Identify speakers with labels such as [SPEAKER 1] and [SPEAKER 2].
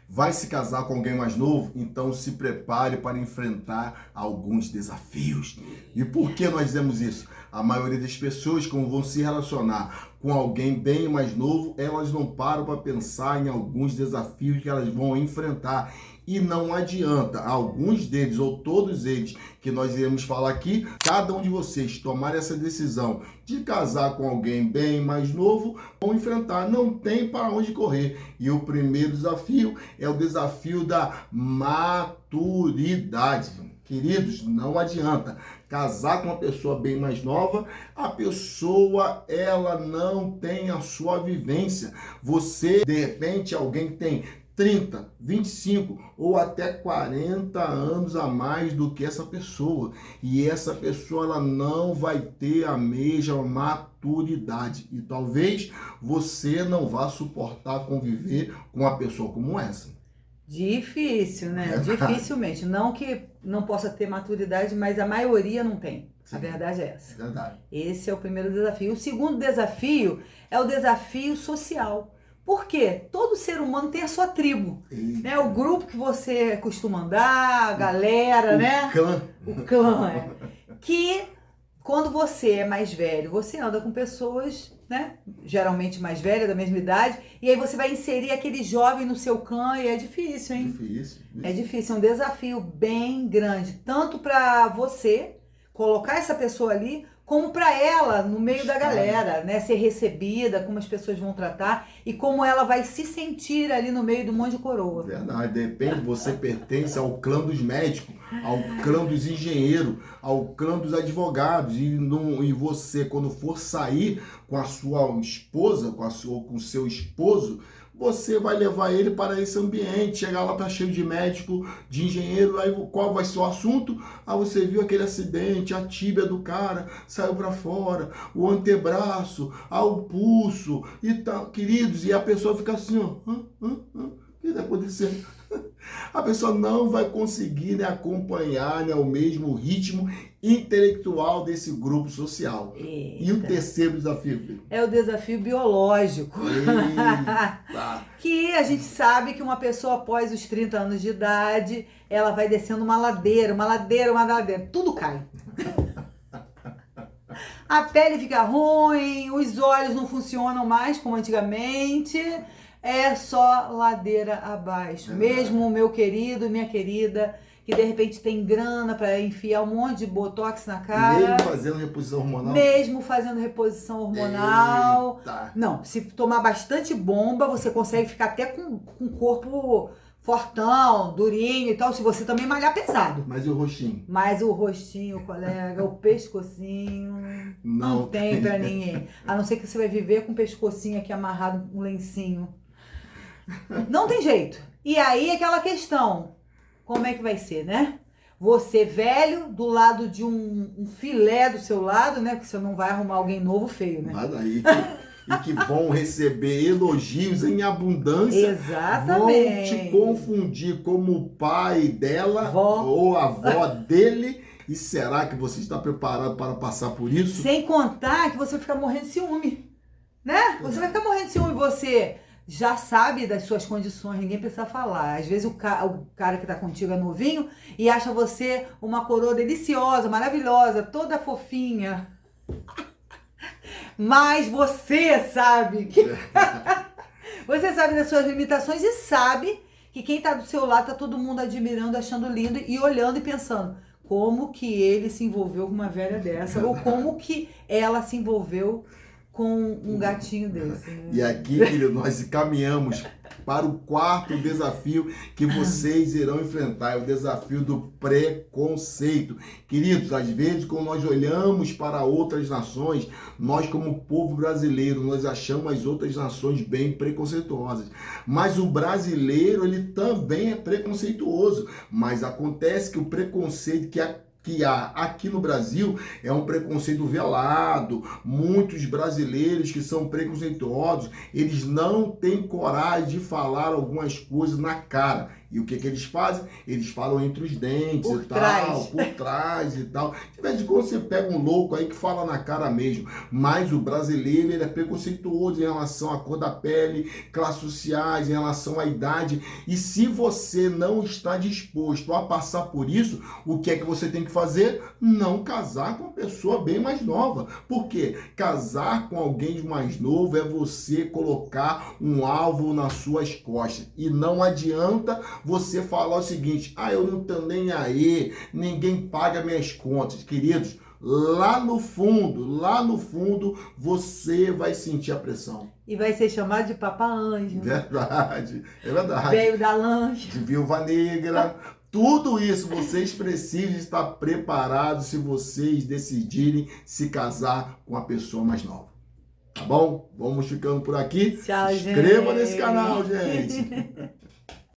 [SPEAKER 1] Vai se casar com alguém mais novo? Então se prepare para enfrentar alguns desafios. E por que nós dizemos isso? A maioria das pessoas, como vão se relacionar com alguém bem mais novo, elas não param para pensar em alguns desafios que elas vão enfrentar. E não adianta, alguns deles ou todos eles que nós iremos falar aqui, cada um de vocês tomar essa decisão de casar com alguém bem mais novo, vão enfrentar, não tem para onde correr. E o primeiro desafio é o desafio da maturidade. Queridos, não adianta casar com uma pessoa bem mais nova, a pessoa, ela não tem a sua vivência. Você, de repente, alguém que tem 30, 25 ou até 40 anos a mais do que essa pessoa. E essa pessoa, ela não vai ter a mesma maturidade. E talvez você não vá suportar conviver com uma pessoa como essa.
[SPEAKER 2] Difícil, né? Dificilmente. Não que não possa ter maturidade, mas a maioria não tem. Sim, a verdade é essa.
[SPEAKER 1] Verdade.
[SPEAKER 2] Esse é o primeiro desafio. O segundo desafio é o desafio social. Por quê? Todo ser humano tem a sua tribo, né? O grupo que você costuma andar, a galera, né?
[SPEAKER 1] Clã.
[SPEAKER 2] O clã, é. Que quando você é mais velho, você anda com pessoas, né? Geralmente mais velhas, da mesma idade, e aí você vai inserir aquele jovem no seu clã e é difícil, hein?
[SPEAKER 1] Difícil.
[SPEAKER 2] É difícil, é um desafio bem grande, tanto para você colocar essa pessoa ali, como para ela, no meio da galera, né? Ser recebida, como as pessoas vão tratar e como ela vai se sentir ali no meio do monte de coroa.
[SPEAKER 1] Verdade, depende, você pertence ao clã dos médicos, ao clã dos engenheiros, ao clã dos advogados e você, quando for sair com a sua esposa, com o seu esposo, você vai levar ele para esse ambiente, chegar lá tá cheio de médico, de engenheiro, aí qual vai ser o assunto? Ah, você viu aquele acidente, a tíbia do cara saiu para fora, o antebraço, o pulso e tal, queridos, e a pessoa fica assim, ó, o que está acontecendo? A pessoa não vai conseguir, né, acompanhar, né, o mesmo ritmo intelectual desse grupo social.
[SPEAKER 2] Eita.
[SPEAKER 1] E o terceiro desafio, filho?
[SPEAKER 2] É o desafio biológico. Que a gente sabe que uma pessoa após os 30 anos de idade, ela vai descendo uma ladeira, tudo cai. A pele fica ruim, os olhos não funcionam mais como antigamente. É só ladeira abaixo. Mesmo o meu querido, minha querida, que de repente tem grana para enfiar um monte de botox na cara.
[SPEAKER 1] Mesmo fazendo reposição hormonal?
[SPEAKER 2] Mesmo fazendo reposição hormonal.
[SPEAKER 1] Eita.
[SPEAKER 2] Não, se tomar bastante bomba, você consegue ficar até com o corpo fortão, durinho e tal, se você também malhar pesado.
[SPEAKER 1] Mas e o rostinho?
[SPEAKER 2] Mas o rostinho, colega, o pescocinho, não tem pra ninguém. A não ser que você vai viver com o pescocinho aqui amarrado com um lencinho. Não tem jeito. E aí aquela questão, como é que vai ser, né? Você velho, do lado de um filé do seu lado, né? Porque você não vai arrumar alguém novo feio, né?
[SPEAKER 1] Vai daí. E que vão receber elogios em abundância.
[SPEAKER 2] Exatamente.
[SPEAKER 1] Vão te confundir como o pai dela
[SPEAKER 2] Vó.
[SPEAKER 1] ou a avó dele. E será que você está preparado para passar por isso?
[SPEAKER 2] Sem contar que você vai ficar morrendo de ciúme, né? Você vai ficar morrendo de ciúme, você já sabe das suas condições, ninguém precisa falar. Às vezes o cara que tá contigo é novinho e acha você uma coroa deliciosa, maravilhosa, toda fofinha. Mas você sabe que... você sabe das suas limitações e sabe que quem tá do seu lado tá todo mundo admirando, achando lindo e olhando e pensando como que ele se envolveu com uma velha dessa ou como que ela se envolveu com um gatinho desse. Né?
[SPEAKER 1] E aqui, querido, nós caminhamos para o quarto desafio que vocês irão enfrentar, é o desafio do preconceito. Queridos, às vezes, quando nós olhamos para outras nações, nós como povo brasileiro, nós achamos as outras nações bem preconceituosas. Mas o brasileiro, ele também é preconceituoso. Mas acontece que o preconceito que que há aqui no Brasil é um preconceito velado. Muitos brasileiros que são preconceituosos, eles não têm coragem de falar algumas coisas na cara. E o que eles fazem? Eles falam entre os dentes por trás e tal. De vez em quando você pega um louco aí que fala na cara mesmo. Mas o brasileiro, ele é preconceituoso em relação à cor da pele, classes sociais, em relação à idade. E se você não está disposto a passar por isso, o que é que você tem que fazer? Não casar com uma pessoa bem mais nova. Por quê? Casar com alguém mais novo é você colocar um alvo nas suas costas. E não adianta você falar o seguinte: eu não tô nem aí, ninguém paga minhas contas. Queridos, lá no fundo, você vai sentir a pressão.
[SPEAKER 2] E vai ser chamado de Papa Anjo.
[SPEAKER 1] Verdade, é verdade.
[SPEAKER 2] Veio da lancha.
[SPEAKER 1] De viúva negra. Tudo isso vocês precisam estar preparados se vocês decidirem se casar com a pessoa mais nova. Tá bom? Vamos ficando por aqui.
[SPEAKER 2] Tchau,
[SPEAKER 1] Se inscreva
[SPEAKER 2] gente.
[SPEAKER 1] nesse canal, gente.